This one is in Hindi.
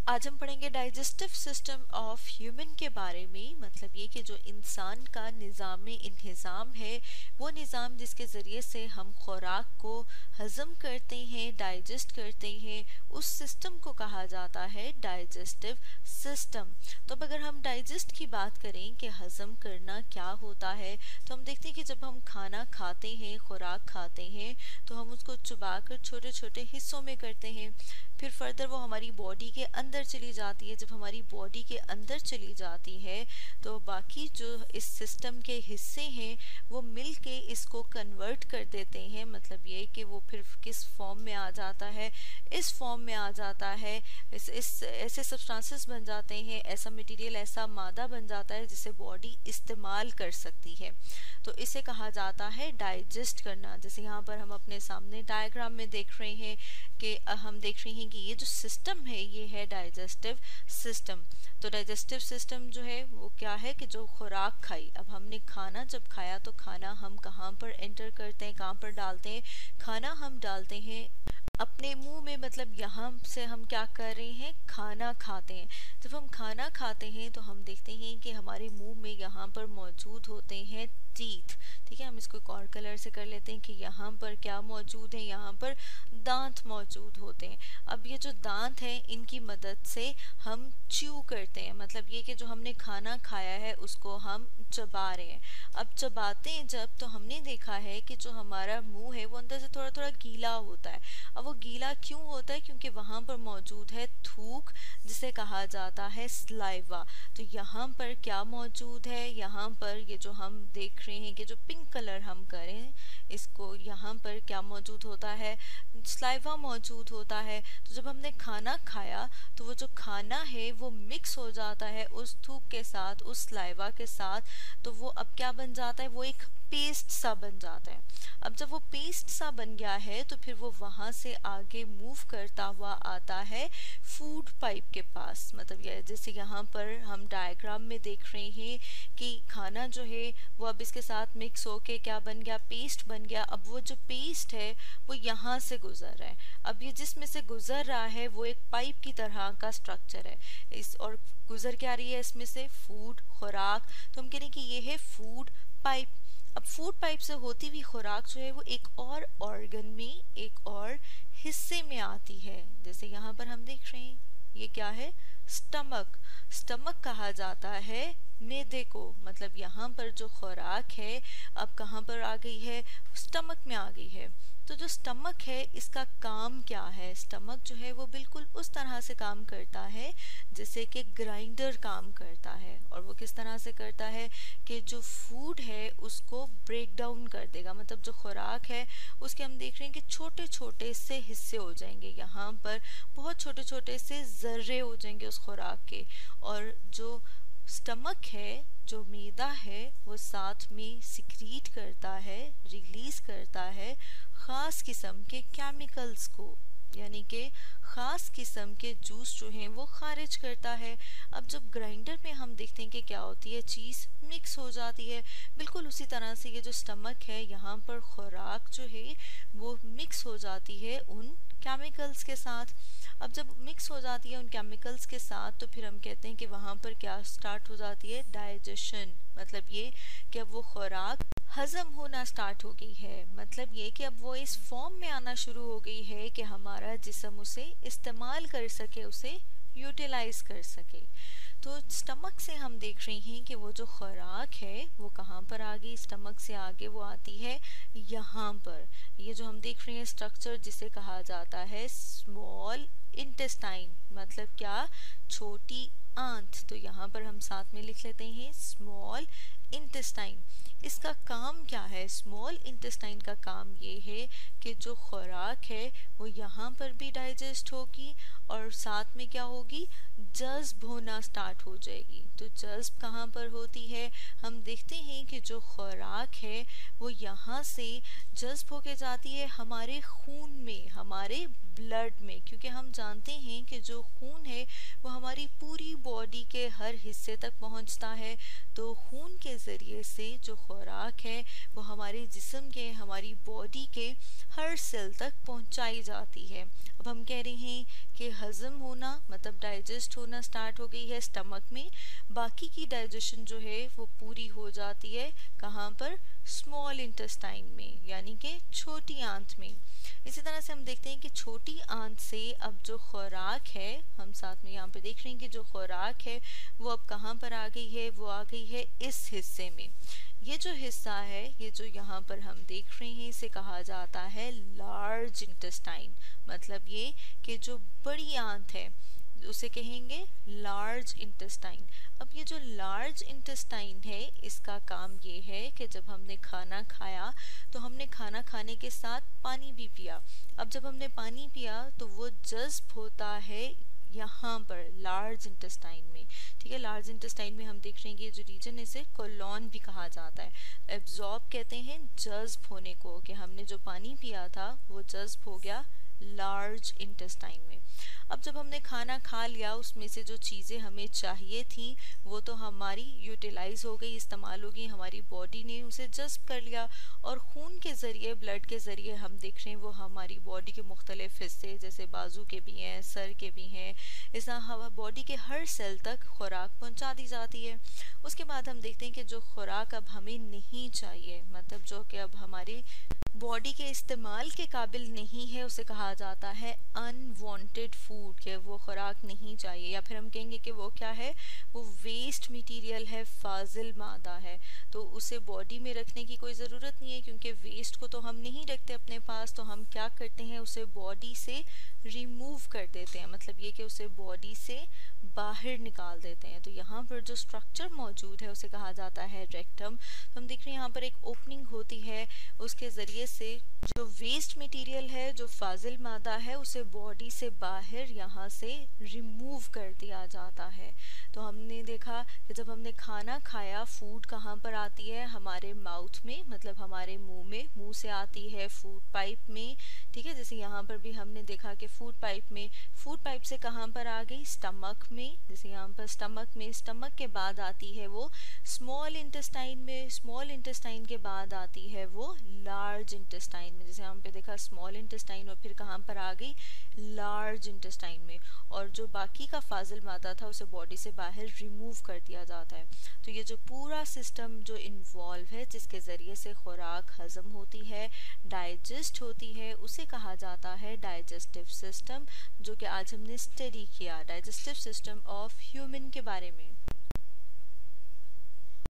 आज हम पढ़ेंगे डाइजेस्टिव सिस्टम ऑफ ह्यूमन के बारे में। मतलब ये कि जो इंसान का निज़ाम इंहिज़ाम है, वो निज़ाम जिसके ज़रिए से हम खुराक को हज़म करते हैं, डाइजेस्ट करते हैं, उस सिस्टम को कहा जाता है डाइजेस्टिव सिस्टम। तो अब अगर हम डाइजेस्ट की बात करें कि हज़म करना क्या होता है, तो हम देखते हैं कि जब हम खाना खाते हैं, खुराक खाते हैं, तो हम उसको चबाकर छोटे छोटे हिस्सों में करते हैं। फिर फर्दर वो हमारी बॉडी के अंदर चली जाती है। जब हमारी बॉडी के अंदर चली जाती है तो बाकी जो इस सिस्टम के हिस्से हैं वो मिल के इसको कन्वर्ट कर देते हैं। मतलब ये कि वो फिर किस फॉर्म में आ जाता है, इस फॉर्म में आ जाता है, इस ऐसे सब्सटेंसेस बन जाते हैं, ऐसा मटेरियल, ऐसा मादा बन जाता है जिसे बॉडी इस्तेमाल कर सकती है। तो इसे कहा जाता है डाइजेस्ट करना। जैसे यहाँ पर हम अपने सामने डायग्राम में देख रहे हैं कि हम देख रहे हैं कि ये जो सिस्टम है ये है डाइजेस्टिव सिस्टम। तो डाइजेस्टिव सिस्टम जो है वो क्या है कि जो खुराक खाई, अब हमने खाना जब खाया तो खाना हम कहाँ पर एंटर करते हैं, कहाँ पर डालते हैं? खाना हम डालते हैं अपने मुंह में। मतलब यहाँ से हम क्या कर रहे हैं, खाना खाते हैं। जब हम खाना खाते हैं तो हम देखते हैं कि हमारे मुंह में यहाँ पर मौजूद होते हैं टीथ। ठीक है, हम इसको एक और कलर से कर लेते हैं कि यहाँ पर क्या मौजूद है, यहाँ पर दांत मौजूद होते हैं। अब ये जो दांत हैं इनकी मदद से हम च्यू करते हैं। मतलब ये कि जो हमने खाना खाया है उसको हम चबा रहे हैं। अब चबाते हैं जब, तो हमने देखा है कि जो हमारा मुंह है वो अंदर से थोड़ा थोड़ा गीला होता है। अब वो गीला क्यों होता है? क्योंकि वहां पर मौजूद है थूक, जिसे कहा जाता है स्लाइवा। तो यहाँ पर क्या मौजूद है? यहाँ पर ये जो हम देख रहे हैं कि जो पिंक कलर हम करें इसको, यहाँ पर क्या मौजूद होता है? स्लाइवा मौजूद होता है। तो जब हमने खाना खाया तो वो जो खाना है वो मिक्स हो जाता है उस थूक के साथ, उस स्लाइवा के साथ। तो वो अब क्या बन जाता है? वो एक पेस्ट सा बन जाता है। अब जब वो पेस्ट सा बन गया है तो फिर वो वहां से आगे मूव करता हुआ आता है फूड पाइप के पास। मतलब ये जैसे यहाँ पर हम डायग्राम में देख रहे हैं कि खाना जो है वो अब इसके साथ मिक्स होके क्या बन गया? पेस्ट बन गया। अब वो जो पेस्ट है वो यहाँ से गुजर रहा है। अब ये जिसमें से गुजर रहा है वो एक पाइप की तरह का स्ट्रक्चर है इस, और गुजर क्या रही है इसमें से? फूड, खुराक। तो हम कह रहे हैं कि ये है फूड पाइप। अब फूड पाइप से होती हुई खुराक जो है वो एक और ऑर्गन में, एक और हिस्से में आती है। जैसे यहाँ पर हम देख रहे हैं ये क्या है? स्टमक। स्टमक कहा जाता है मैदे को। मतलब यहाँ पर जो खुराक है अब कहाँ पर आ गई है? स्टमक में आ गई है। तो जो स्टमक है इसका काम क्या है? स्टमक जो है वो बिल्कुल उस तरह से काम करता है जैसे कि ग्राइंडर काम करता है। और वो किस तरह से करता है कि जो फूड है उसको ब्रेक डाउन कर देगा। मतलब जो खुराक है उसके हम देख रहे हैं कि छोटे छोटे से हिस्से हो जाएंगे, यहाँ पर बहुत छोटे छोटे से जर्रे हो जाएंगे उस खुराक के। और जो स्टमक है, जो मैदा है, वो साथ में सिक्रीट करता है, रिलीज करता है खास किस्म के केमिकल्स को, यानी कि खास किस्म के जूस जो हैं वो खारिज करता है। अब जब ग्राइंडर में हम देखते हैं कि क्या होती है, चीज़ मिक्स हो जाती है। बिल्कुल उसी तरह से ये जो स्टमक है यहाँ पर खुराक जो है वो मिक्स हो जाती है उन केमिकल्स के साथ। अब जब मिक्स हो जाती है उन केमिकल्स के साथ तो फिर हम कहते हैं कि वहाँ पर क्या स्टार्ट हो जाती है? डाइजेशन। मतलब ये कि अब वो खुराक हजम होना स्टार्ट हो गई है। मतलब ये कि अब वो इस फॉर्म में आना शुरू हो गई है कि हमारा जिस्म उसे इस्तेमाल कर सके, उसे यूटिलाइज कर सके। तो स्टमक से हम देख रहे हैं कि वो जो खुराक है वो कहाँ पर आ गई? स्टमक से आगे वो आती है यहाँ पर। ये जो हम देख रहे हैं स्ट्रक्चर जिसे कहा जाता है स्मॉल इंटेस्टाइन। मतलब क्या? छोटी आंत। तो यहाँ पर हम साथ में लिख लेते हैं स्मॉल इंटेस्टाइन। इसका काम क्या है? स्मॉल इंटेस्टाइन का काम ये है कि जो खुराक है वो यहाँ पर भी डाइजेस्ट होगी और साथ में क्या होगी? जज्ब होना स्टार्ट स्टार्ट हो जाएगी। तो जज्ब कहाँ पर होती है? हम देखते हैं कि जो खुराक है वो यहाँ से जज्ब होके जाती है हमारे खून में, हमारे ब्लड में, क्योंकि हम जानते हैं कि जो खून है वो हमारी पूरी बॉडी के हर हिस्से तक पहुंचता है। तो खून के ज़रिए से जो खुराक है वो हमारे जिस्म के, हमारी बॉडी के हर सेल तक पहुंचाई जाती है। अब हम कह रहे हैं कि हज़म होना मतलब डाइजेस्ट होना स्टार्ट हो गई है स्टमक में, बाकी की डाइजेशन जो है वो पूरी हो जाती है कहाँ पर? स्मॉल इंटेस्टाइन में, यानी कि छोटी आंत में। इसी तरह से हम देखते हैं कि छोटी आंत से अब जो खुराक है, हम साथ में यहाँ पे देख रहे हैं कि जो खुराक है वो अब कहाँ पर आ गई है? वो आ गई है इस हिस्से में। ये जो हिस्सा है, ये जो यहाँ पर हम देख रहे हैं, इसे कहा जाता है लार्ज इंटेस्टाइन। मतलब ये कि जो बड़ी आंत है उसे कहेंगे लार्ज इंटेस्टाइन। अब ये जो लार्ज इंटेस्टाइन है इसका काम ये है कि जब हमने खाना खाया तो हमने खाना खाने के साथ पानी भी पिया। अब जब हमने पानी पिया तो वो जज्ब होता है यहाँ पर लार्ज इंटेस्टाइन में। ठीक है, लार्ज इंटेस्टाइन में हम देख रहे हैं कि ये जो रीजन है इसे कोलॉन भी कहा जाता है। एब्जॉर्ब कहते हैं जज्ब होने को, कि हमने जो पानी पिया था वो जज्ब हो गया लार्ज इंटेस्टाइन में। अब जब हमने खाना खा लिया उसमें से जो चीज़ें हमें चाहिए थी वो तो हमारी यूटिलाइज हो गई, इस्तेमाल हो गई, हमारी बॉडी ने उसे जज्ब कर लिया। और खून के ज़रिए, ब्लड के ज़रिए हम देख रहे हैं वो हमारी बॉडी के मुख्तलिफ हिस्से, जैसे बाजू के भी हैं, सर के भी हैं, इस तरह बॉडी के हर सेल तक खुराक पहुंचा दी जाती है। उसके बाद हम देखते हैं कि जो खुराक अब हमें नहीं चाहिए, मतलब जो कि अब हमारी बॉडी के इस्तेमाल के काबिल नहीं है, उसे कहा जाता है अनवांटेड फूड, के वो खुराक नहीं चाहिए। या फिर हम कहेंगे कि वो क्या है? वो वेस्ट मटेरियल है, फाजिल मादा है। तो उसे बॉडी में रखने की कोई ज़रूरत नहीं है, क्योंकि वेस्ट को तो हम नहीं रखते अपने पास। तो हम क्या करते हैं? उसे बॉडी से रिमूव कर देते हैं, मतलब ये कि उसे बॉडी से बाहर निकाल देते हैं। तो यहाँ पर जो स्ट्रक्चर मौजूद है उसे कहा जाता है रेक्टम। तो हम देख रहे हैं यहाँ पर एक ओपनिंग होती है, उसके ज़रिए से जो वेस्ट मटेरियल है, जो फाजिल मादा है, उसे बॉडी से बाहर यहाँ से रिमूव कर दिया जाता है। तो हमने देखा कि जब हमने खाना खाया, फूड कहाँ पर आती है? हमारे माउथ में, मतलब हमारे मुंह में, मुंह से आती है फूड पाइप में। ठीक है, जैसे यहाँ पर भी हमने देखा कि फूड पाइप में, फूड पाइप से कहाँ पर आ गई? स्टमक में। जैसे यहाँ पर स्टमक में, स्टमक के बाद आती है वो स्मॉल इंटेस्टाइन में, स्मॉल इंटेस्टाइन के बाद आती है वो लार्ज इंटेस्टाइन में। जैसे यहाँ पे देखा स्मॉल इंटेस्टाइन, और फिर कहाँ पर आ गई? लार्ज इंटेस्टाइन में। और जो बाकी का फाजिल मादा था उसे बॉडी से बाहर रिमूव कर दिया जाता है। तो ये जो पूरा सिस्टम जो इन्वॉल्व है, जिसके ज़रिए से खुराक हज़म होती है, डाइजेस्ट होती है, उसे कहा जाता है डाइजेस्टिव सिस्टम, जो कि आज हमने स्टडी किया डाइजेस्टिव सिस्टम ऑफ ह्यूमन के बारे में।